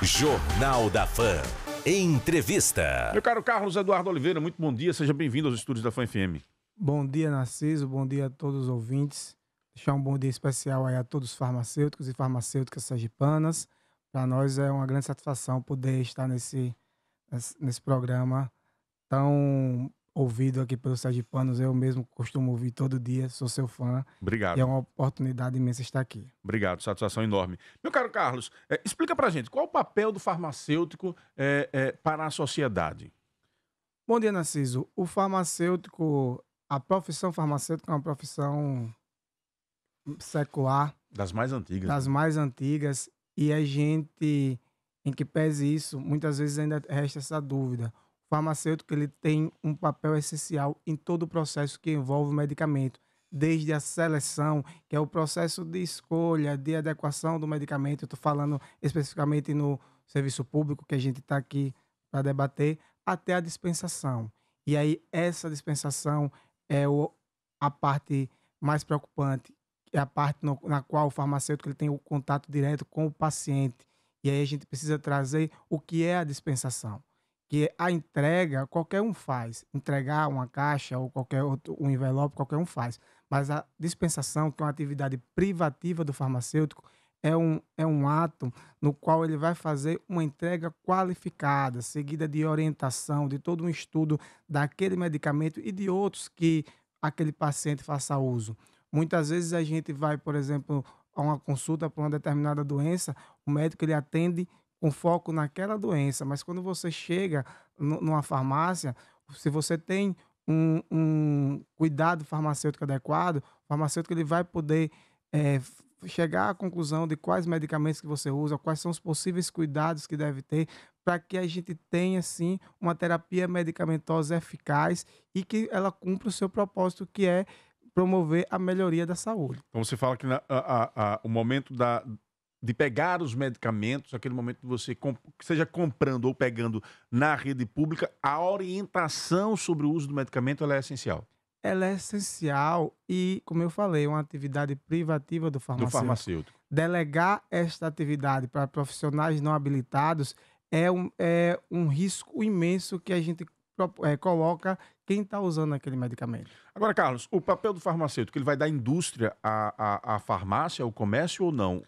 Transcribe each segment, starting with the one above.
Jornal da Fã. Entrevista. Meu caro Carlos Eduardo Oliveira, muito bom dia. Seja bem-vindo aos estúdios da Fã FM. Bom dia, Narciso. Bom dia a todos os ouvintes. Deixar um bom dia especial aí a todos os farmacêuticos e farmacêuticas sergipanas. Para nós é uma grande satisfação poder estar nesse programa tão ouvido aqui pelos sergipanos. Eu mesmo costumo ouvir todo dia, sou seu fã. Obrigado. E é uma oportunidade imensa estar aqui. Obrigado, satisfação enorme. Meu caro Carlos, explica pra gente, qual o papel do farmacêutico para a sociedade? Bom dia, Narciso. O farmacêutico, a profissão farmacêutica é uma profissão secular. Das mais antigas. Das mais antigas. E a gente, em que pese isso, muitas vezes ainda resta essa dúvida. O farmacêutico ele tem um papel essencial em todo o processo que envolve o medicamento, desde a seleção, que é o processo de escolha, de adequação do medicamento. Eu estou falando especificamente no serviço público, que a gente está aqui para debater, até a dispensação. E aí essa dispensação é a parte mais preocupante, é a parte na qual o farmacêutico ele tem o contato direto com o paciente. E aí a gente precisa trazer o que é a dispensação. Que a entrega, qualquer um faz. Entregar uma caixa ou qualquer outro, um envelope, qualquer um faz. Mas a dispensação, que é uma atividade privativa do farmacêutico, é um ato no qual ele vai fazer uma entrega qualificada, seguida de orientação, de todo um estudo daquele medicamento e de outros que aquele paciente faça uso. Muitas vezes a gente vai, por exemplo, a uma consulta para uma determinada doença, o médico ele atende com foco naquela doença, mas quando você chega numa farmácia, se você tem um cuidado farmacêutico adequado, o farmacêutico ele vai poder chegar à conclusão de quais medicamentos que você usa, quais são os possíveis cuidados que deve ter, para que a gente tenha, sim, uma terapia medicamentosa eficaz e que ela cumpra o seu propósito, que é promover a melhoria da saúde. Então você fala que o momento de pegar os medicamentos, aquele momento de você, seja comprando ou pegando na rede pública, a orientação sobre o uso do medicamento ela é essencial. Ela é essencial e, como eu falei, é uma atividade privativa do farmacêutico. Delegar esta atividade para profissionais não habilitados é um risco imenso que a gente coloca quem está usando aquele medicamento. Agora, Carlos, o papel do farmacêutico, ele vai dar indústria à farmácia, ao comércio ou não?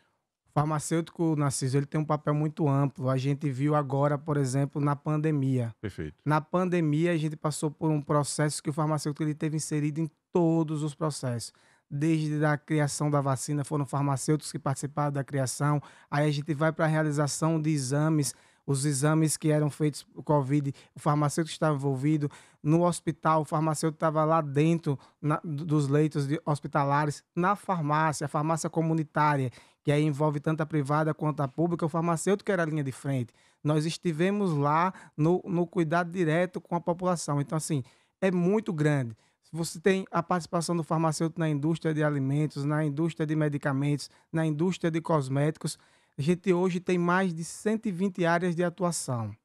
O farmacêutico, Narciso, ele tem um papel muito amplo. A gente viu agora, por exemplo, na pandemia. Perfeito. Na pandemia, a gente passou por um processo que o farmacêutico ele teve inserido em todos os processos. Desde a criação da vacina, foram farmacêuticos que participaram da criação. Aí a gente vai para a realização de exames, os exames que eram feitos por Covid, o farmacêutico estava envolvido. No hospital, o farmacêutico estava lá dentro dos leitos hospitalares. Na farmácia, a farmácia comunitária, que aí envolve tanto a privada quanto a pública, o farmacêutico era a linha de frente. Nós estivemos lá no cuidado direto com a população. Então, assim, é muito grande. Você tem a participação do farmacêutico na indústria de alimentos, na indústria de medicamentos, na indústria de cosméticos. A gente hoje tem mais de 120 áreas de atuação.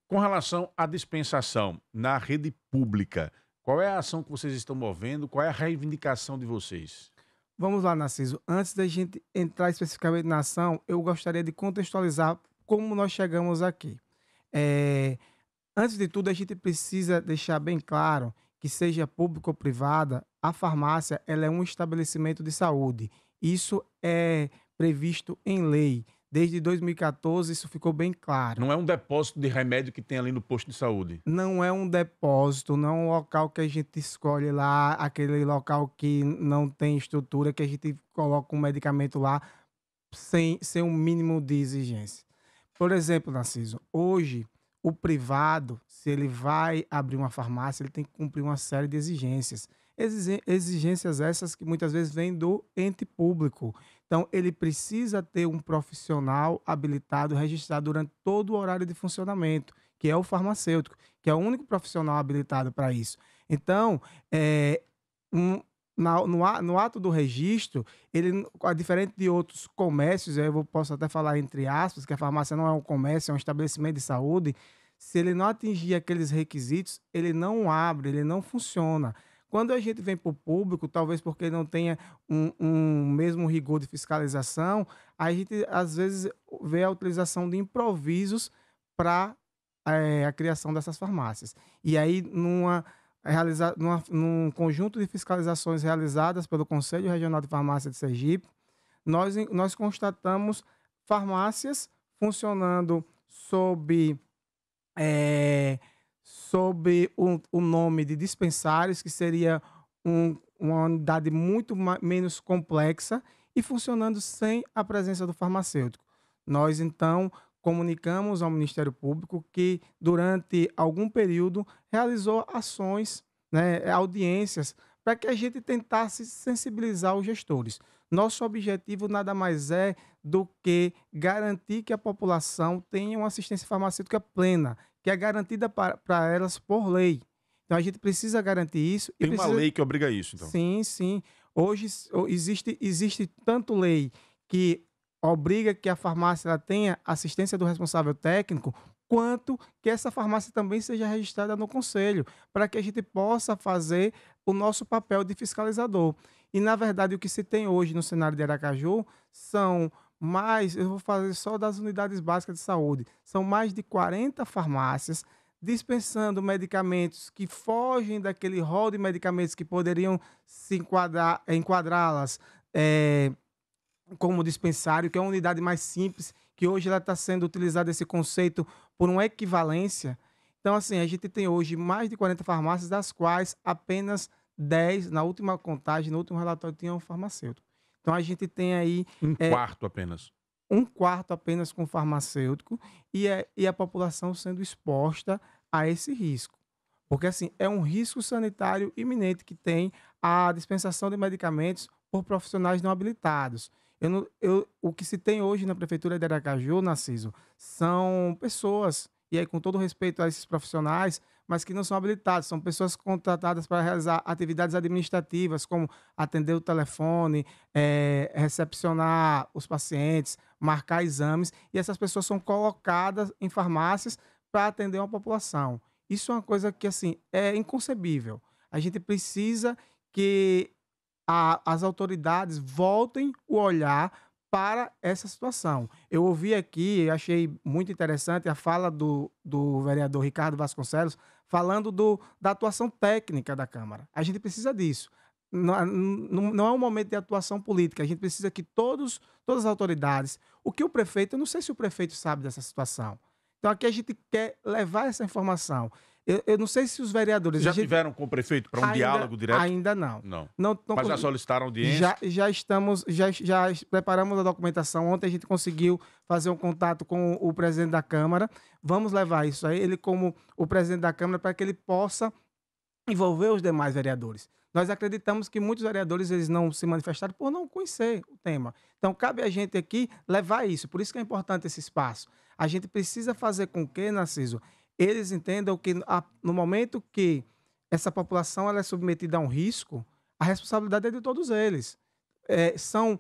Com relação à dispensação na rede pública, qual é a ação que vocês estão movendo? Qual é a reivindicação de vocês? Vamos lá, Narciso. Antes da gente entrar especificamente na ação, eu gostaria de contextualizar como nós chegamos aqui. Antes de tudo, a gente precisa deixar bem claro que, seja pública ou privada, a farmácia ela é um estabelecimento de saúde. Isso é previsto em lei. Desde 2014, isso ficou bem claro. Não é um depósito de remédio que tem ali no posto de saúde. Não é um depósito, não é um local que a gente escolhe lá, aquele local que não tem estrutura, que a gente coloca um medicamento lá sem um mínimo de exigência. Por exemplo, Narciso, hoje o privado, se ele vai abrir uma farmácia, ele tem que cumprir uma série de exigências. Exigências essas que muitas vezes vêm do ente público. Então, ele precisa ter um profissional habilitado, registrado durante todo o horário de funcionamento, que é o farmacêutico, que é o único profissional habilitado para isso. Então, no ato do registro, ele, diferente de outros comércios, eu posso até falar entre aspas, que a farmácia não é um comércio, é um estabelecimento de saúde. Se ele não atingir aqueles requisitos, ele não abre, ele não funciona. Quando a gente vem para o público, talvez porque não tenha um mesmo rigor de fiscalização, a gente às vezes vê a utilização de improvisos para a criação dessas farmácias. E aí, num conjunto de fiscalizações realizadas pelo Conselho Regional de Farmácia de Sergipe, nós constatamos farmácias funcionando sob o nome de dispensários, que seria uma unidade muito menos complexa, e funcionando sem a presença do farmacêutico. Nós, então, comunicamos ao Ministério Público que, durante algum período, realizou ações, né, audiências, para que a gente tentasse sensibilizar os gestores. Nosso objetivo nada mais é do que garantir que a população tenha uma assistência farmacêutica plena, que é garantida para elas por lei. Então, a gente precisa garantir isso. Tem uma lei que obriga isso, então? Sim, sim. Hoje existe tanto lei que obriga que a farmácia ela tenha assistência do responsável técnico, quanto que essa farmácia também seja registrada no conselho, para que a gente possa fazer o nosso papel de fiscalizador. E, na verdade, o que se tem hoje no cenário de Aracaju são eu vou fazer só das unidades básicas de saúde, são mais de 40 farmácias dispensando medicamentos que fogem daquele rol de medicamentos que poderiam se enquadrá-las como dispensário, que é uma unidade mais simples, que hoje ela está sendo utilizado esse conceito por uma equivalência. Então, assim, a gente tem hoje mais de 40 farmácias, das quais apenas 10, na última contagem, no último relatório, tinham um farmacêutico. Então, a gente tem aí... Um quarto apenas. Um quarto apenas com farmacêutico, e a população sendo exposta a esse risco. Porque, assim, é um risco sanitário iminente que tem a dispensação de medicamentos por profissionais não habilitados. O que se tem hoje na Prefeitura de Aracaju, Narciso, são pessoas, e aí com todo respeito a esses profissionais, mas que não são habilitados, são pessoas contratadas para realizar atividades administrativas, como atender o telefone, recepcionar os pacientes, marcar exames, e essas pessoas são colocadas em farmácias para atender uma população. Isso é uma coisa que, assim, é inconcebível. A gente precisa que as autoridades voltem o olhar para essa situação. Eu ouvi aqui, achei muito interessante a fala do vereador Ricardo Vasconcelos, falando da atuação técnica da Câmara. A gente precisa disso. Não é um momento de atuação política. A gente precisa que todas as autoridades... eu não sei se o prefeito sabe dessa situação. Então, aqui a gente quer levar essa informação. Eu não sei se os vereadores... Já tiveram com o prefeito para um diálogo direto? Ainda não. Não. Mas já solicitaram audiência? Já preparamos a documentação. Ontem a gente conseguiu fazer um contato com o presidente da Câmara. Vamos levar isso a ele como o presidente da Câmara, para que ele possa envolver os demais vereadores. Nós acreditamos que muitos vereadores eles não se manifestaram por não conhecer o tema. Então, cabe a gente aqui levar isso. Por isso que é importante esse espaço. A gente precisa fazer com que, Narciso, eles entendam que no momento que essa população ela é submetida a um risco, a responsabilidade é de todos eles. São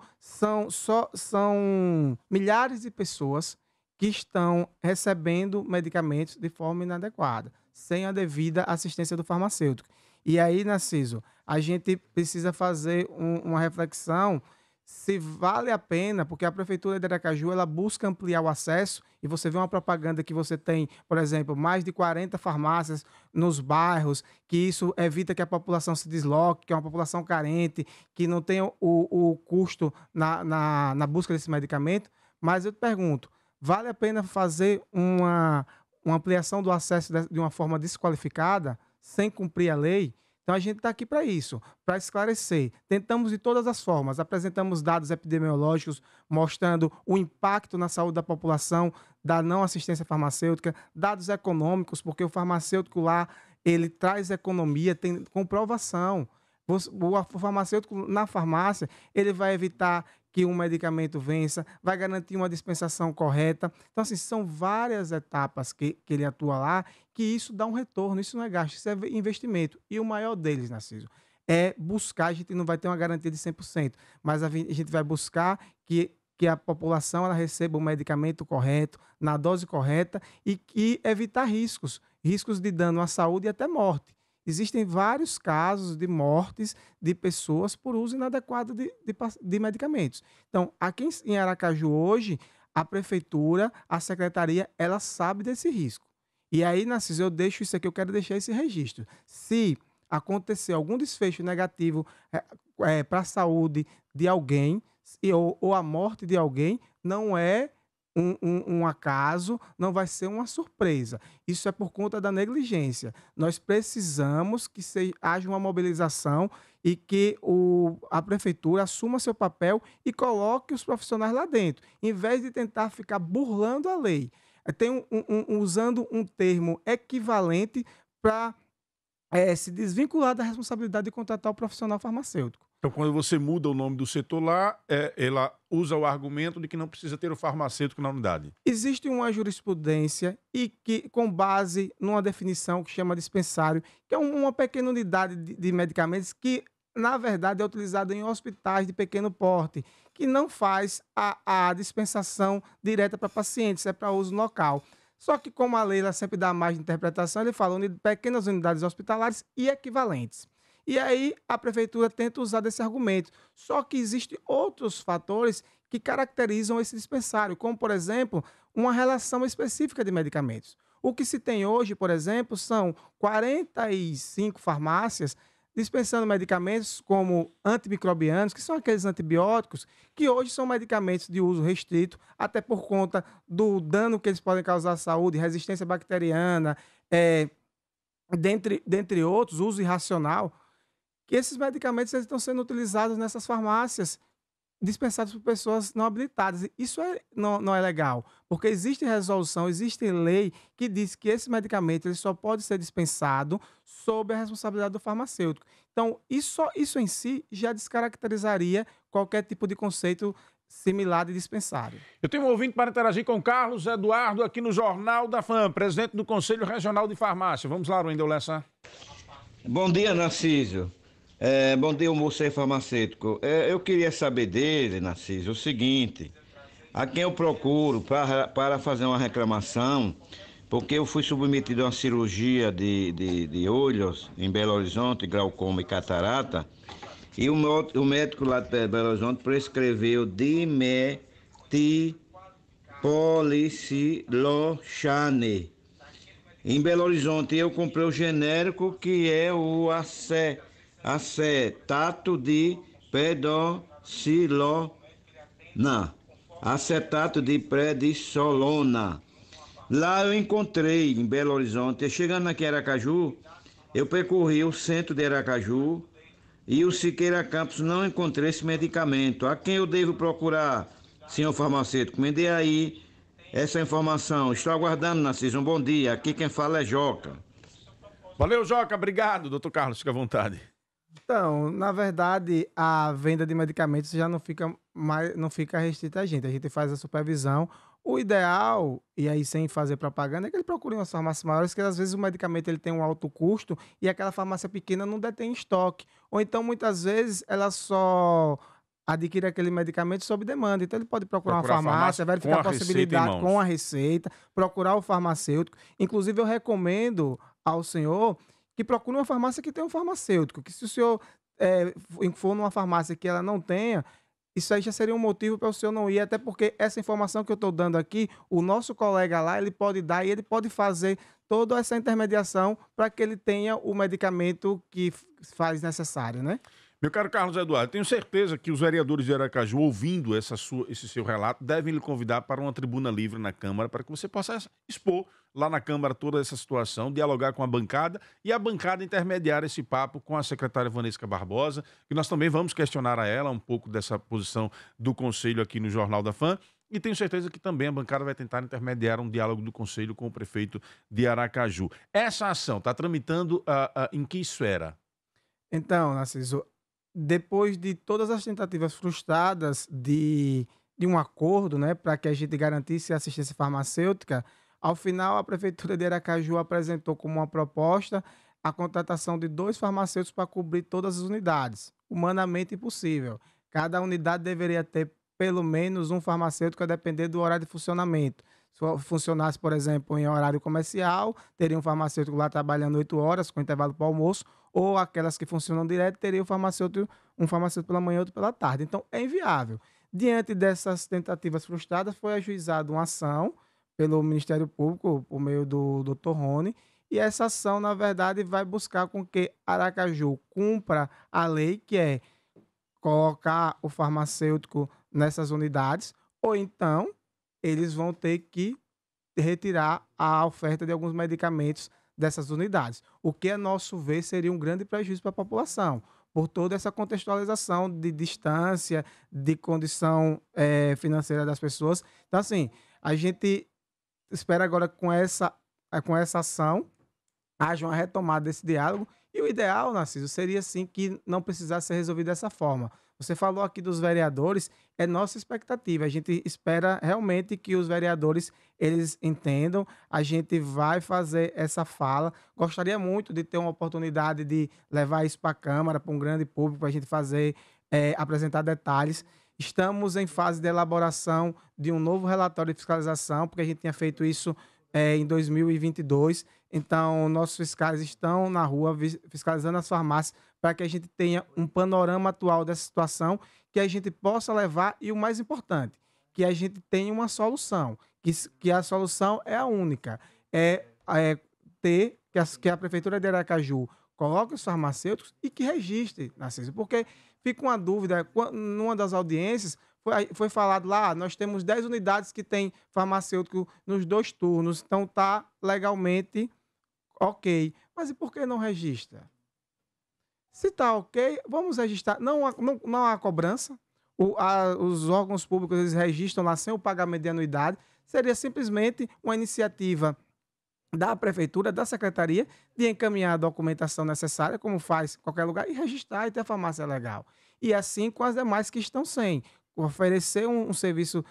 milhares de pessoas que estão recebendo medicamentos de forma inadequada, sem a devida assistência do farmacêutico. E aí, Narciso, a gente precisa fazer uma reflexão se vale a pena, porque a Prefeitura de Aracaju ela busca ampliar o acesso, e você vê uma propaganda que você tem, por exemplo, mais de 40 farmácias nos bairros, que isso evita que a população se desloque, que é uma população carente, que não tem o custo na busca desse medicamento. Mas eu te pergunto, vale a pena fazer uma ampliação do acesso de uma forma desqualificada, sem cumprir a lei? Então, a gente está aqui para isso, para esclarecer. Tentamos de todas as formas, apresentamos dados epidemiológicos mostrando o impacto na saúde da população da não assistência farmacêutica, dados econômicos, porque o farmacêutico lá, ele traz economia, tem comprovação. O farmacêutico na farmácia, ele vai evitar que um medicamento vença, vai garantir uma dispensação correta. Então, assim, são várias etapas que ele atua lá, que isso dá um retorno, isso não é gasto, isso é investimento. E o maior deles, Narciso, é buscar, a gente não vai ter uma garantia de 100%, mas a gente vai buscar que a população ela receba o medicamento correto, na dose correta, e evitar riscos de dano à saúde e até morte. existem vários casos de mortes de pessoas por uso inadequado de medicamentos. Então, aqui em Aracaju hoje, a prefeitura, a secretaria, ela sabe desse risco. E aí, Narciso, eu deixo isso aqui, eu quero deixar esse registro. Se acontecer algum desfecho negativo para a saúde de alguém, ou a morte de alguém, não é um acaso, não vai ser uma surpresa. Isso é por conta da negligência. Nós precisamos que haja uma mobilização e que a prefeitura assuma seu papel e coloque os profissionais lá dentro, em vez de tentar ficar burlando a lei. Usando um termo equivalente para se desvincular da responsabilidade de contratar o profissional farmacêutico. Então, quando você muda o nome do setor lá, ela usa o argumento de que não precisa ter o farmacêutico na unidade. Existe uma jurisprudência e que, com base numa definição que chama dispensário, que é uma pequena unidade de medicamentos que, na verdade, é utilizada em hospitais de pequeno porte, que não faz a dispensação direta para pacientes, é para uso local. Só que, como a lei ela sempre dá mais de interpretação, ele fala de pequenas unidades hospitalares e equivalentes. E aí a prefeitura tenta usar desse argumento. Só que existem outros fatores que caracterizam esse dispensário, como, por exemplo, uma relação específica de medicamentos. O que se tem hoje, por exemplo, são 45 farmácias dispensando medicamentos como antimicrobianos, que são aqueles antibióticos, que hoje são medicamentos de uso restrito, até por conta do dano que eles podem causar à saúde, resistência bacteriana, dentre outros, uso irracional, que esses medicamentos eles estão sendo utilizados nessas farmácias, dispensados por pessoas não habilitadas. Isso não é legal, porque existe resolução, existe lei que diz que esse medicamento ele só pode ser dispensado sob a responsabilidade do farmacêutico. Então, isso em si já descaracterizaria qualquer tipo de conceito similar de dispensário. Eu tenho um ouvinte para interagir com Carlos Eduardo aqui no Jornal da FAM, presidente do Conselho Regional de Farmácia. Vamos lá, Wendel Lessa. Bom dia, Narciso. Bom dia, moço farmacêutico. Eu queria saber dele, Narciso, o seguinte: a quem eu procuro para fazer uma reclamação, porque eu fui submetido a uma cirurgia de olhos em Belo Horizonte, glaucoma e catarata, e o médico lá de Belo Horizonte prescreveu dimetilpolicilloxane. Em Belo Horizonte eu comprei o genérico, que é o acetato de prednisolona. Acetato de prednisolona. Lá eu encontrei, em Belo Horizonte, chegando aqui em Aracaju, eu percorri o centro de Aracaju e o Siqueira Campos, não encontrei esse medicamento. A quem eu devo procurar, senhor farmacêutico? Me dê aí essa informação. Estou aguardando, Narciso. Um bom dia. Aqui quem fala é Joca. Valeu, Joca. Obrigado, doutor Carlos. Fica à vontade. Então, na verdade, a venda de medicamentos já não fica restrita a gente. A gente faz a supervisão. O ideal, e aí sem fazer propaganda, é que ele procure umas farmácias maiores, que às vezes o medicamento ele tem um alto custo e aquela farmácia pequena não detém estoque. Ou então, muitas vezes, ela só adquire aquele medicamento sob demanda. Então, ele pode procurar uma farmácia, verificar a possibilidade com a receita, procurar o farmacêutico. Inclusive, eu recomendo ao senhor que procure uma farmácia que tenha um farmacêutico, que se o senhor for numa farmácia que ela não tenha, isso aí já seria um motivo para o senhor não ir, até porque essa informação que eu estou dando aqui, o nosso colega lá, ele pode dar e ele pode fazer toda essa intermediação para que ele tenha o medicamento que faz necessário, né? Meu caro Carlos Eduardo, tenho certeza que os vereadores de Aracaju, ouvindo esse seu relato, devem lhe convidar para uma tribuna livre na Câmara, para que você possa expor lá na Câmara toda essa situação, dialogar com a bancada e a bancada intermediar esse papo com a secretária Vanesca Barbosa, que nós também vamos questionar a ela um pouco dessa posição do Conselho aqui no Jornal da FAM. E tenho certeza que também a bancada vai tentar intermediar um diálogo do Conselho com o prefeito de Aracaju. Essa ação está tramitando em que esfera? Então, Narciso, depois de todas as tentativas frustradas de um acordo, né, para que a gente garantisse a assistência farmacêutica, ao final a Prefeitura de Aracaju apresentou como uma proposta a contratação de 2 farmacêuticos para cobrir todas as unidades. Humanamente impossível. Cada unidade deveria ter pelo menos um farmacêutico a depender do horário de funcionamento. Se funcionasse, por exemplo, em horário comercial, teria um farmacêutico lá trabalhando 8 horas, com intervalo para o almoço, ou aquelas que funcionam direto, teria um farmacêutico pela manhã e outro pela tarde. Então, é inviável. Diante dessas tentativas frustradas, foi ajuizada uma ação pelo Ministério Público, por meio do Dr. Rony, e essa ação, na verdade, vai buscar com que Aracaju cumpra a lei, que é colocar o farmacêutico nessas unidades, ou então eles vão ter que retirar a oferta de alguns medicamentos dessas unidades, o que, a nosso ver, seria um grande prejuízo para a população, por toda essa contextualização de distância, de condição financeira das pessoas. Então, assim, a gente espera agora com essa ação haja uma retomada desse diálogo, e o ideal, Narciso, seria sim que não precisasse ser resolvido dessa forma. Você falou aqui dos vereadores, é nossa expectativa, a gente espera realmente que os vereadores, eles entendam, a gente vai fazer essa fala, gostaria muito de ter uma oportunidade de levar isso para a Câmara, para um grande público, para a gente fazer, apresentar detalhes. Estamos em fase de elaboração de um novo relatório de fiscalização, porque a gente tinha feito isso em 2022. Então, nossos fiscais estão na rua fiscalizando as farmácias para que a gente tenha um panorama atual dessa situação, que a gente possa levar, e o mais importante, que a gente tenha uma solução, que a solução é a única, que a Prefeitura de Aracaju coloque os farmacêuticos e que registre, Narciso, porque fica uma dúvida, numa das audiências, foi falado lá, nós temos 10 unidades que tem farmacêutico nos 2 turnos, então está legalmente ok. Mas e por que não registra? Se está ok, vamos registrar. Não há cobrança. Os órgãos públicos, eles registram lá sem o pagamento de anuidade. Seria simplesmente uma iniciativa da Prefeitura, da Secretaria, de encaminhar a documentação necessária, como faz em qualquer lugar, e registrar e ter a farmácia legal. E assim com as demais que estão sem. Oferecer um serviço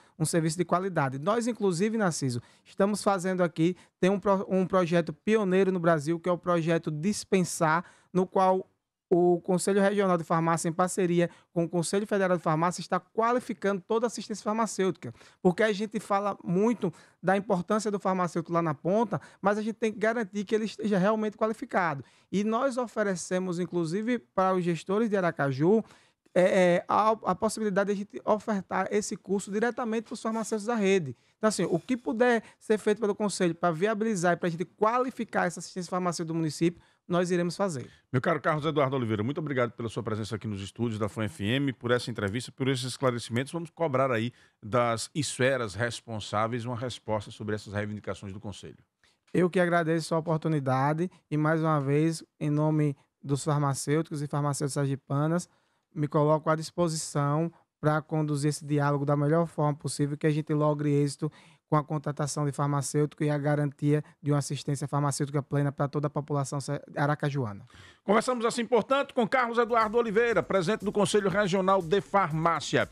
de qualidade. Nós, inclusive, Narciso, estamos fazendo aqui, tem um projeto pioneiro no Brasil, que é o projeto Dispensar, no qual o Conselho Regional de Farmácia, em parceria com o Conselho Federal de Farmácia, está qualificando toda a assistência farmacêutica, porque a gente fala muito da importância do farmacêutico lá na ponta, mas a gente tem que garantir que ele esteja realmente qualificado. E nós oferecemos, inclusive, para os gestores de Aracaju, a possibilidade de a gente ofertar esse curso diretamente para os farmacêuticos da rede. Então, assim, o que puder ser feito pelo Conselho para viabilizar e para a gente qualificar essa assistência farmacêutica do município, nós iremos fazer. Meu caro Carlos Eduardo Oliveira, muito obrigado pela sua presença aqui nos estúdios da FAM FM, por essa entrevista, por esses esclarecimentos. Vamos cobrar aí das esferas responsáveis uma resposta sobre essas reivindicações do Conselho. Eu que agradeço a oportunidade e, mais uma vez, em nome dos farmacêuticos e farmacêuticas sergipanas, me coloco à disposição para conduzir esse diálogo da melhor forma possível, que a gente logre êxito com a contratação de farmacêutico e a garantia de uma assistência farmacêutica plena para toda a população aracajuana. Conversamos assim, portanto, com Carlos Eduardo Oliveira, presidente do Conselho Regional de Farmácia.